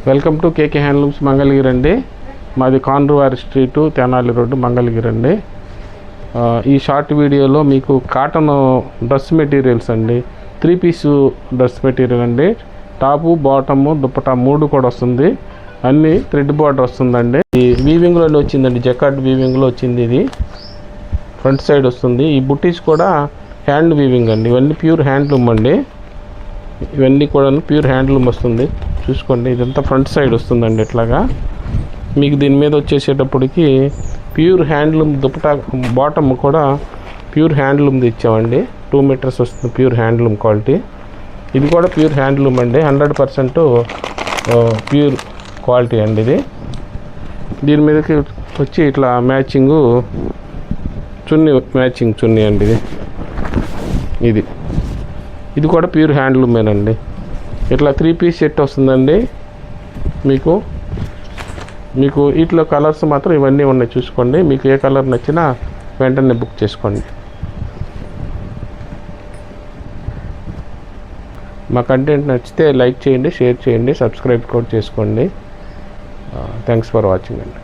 Welcome to KK handlooms Mangalagiri అండి. మాది కాండ్రువారి street, Tenali road, Mangalagiri అండి. ఈ షార్ట్ వీడియోలో మీకు కాటన్ డ్రెస్ మెటీరియల్స్ అండి, 3 పీసు డ్రెస్ మెటీరియల్ అండి. టాపు, బాటము, దుప్పటా 3 కూడా వస్తుంది. అన్నీ థ్రెడ్ బార్డర్ వస్తుందండి. ఈ వీవింగ్లోనే వచ్చిందండి, జకార్డ్ వీవింగ్లో వచ్చింది. ఇది ఫ్రంట్ సైడ్ వస్తుంది. ఈ బుట్టీస్ కూడా హ్యాండ్ వీవింగ్ అండి. ఇవన్నీ ప్యూర్ హ్యాండ్లూమ్ అండి. ఇవన్నీ కూడా ప్యూర్ హ్యాండ్లూమ్ వస్తుంది. చూసుకోండి, ఇదంతా ఫ్రంట్ సైడ్ వస్తుందండి. ఇట్లాగా మీకు దీని మీద వచ్చేసేటప్పటికి ప్యూర్ హ్యాండ్లూమ్ దుపట్టా, బాటమ్ కూడా ప్యూర్ హ్యాండ్లూమ్ది ఇచ్చామండి. 2 మీటర్స్ వస్తుంది, ప్యూర్ హ్యాండ్లూమ్ క్వాలిటీ. ఇది కూడా ప్యూర్ హ్యాండ్లూమ్ అండి, 100% ప్యూర్ క్వాలిటీ అండి ఇది. దీని మీదకి వచ్చి ఇట్లా మ్యాచింగు చున్నీ, మ్యాచింగ్ చున్నీ అండి ఇది. ఇది కూడా ప్యూర్ హ్యాండ్లూమేనండి. ఇట్లా 3 పీస్ సెట్ వస్తుందండి. మీకు వీటిలో కలర్స్ మాత్రం ఇవన్నీ ఉన్నాయి. చూసుకోండి, మీకు ఏ కలర్ నచ్చినా వెంటనే బుక్ చేసుకోండి. మా కంటెంట్ నచ్చితే లైక్ చేయండి, షేర్ చేయండి, సబ్స్క్రైబ్ కూడా చేసుకోండి. థ్యాంక్స్ ఫర్ వాచింగ్ అండి.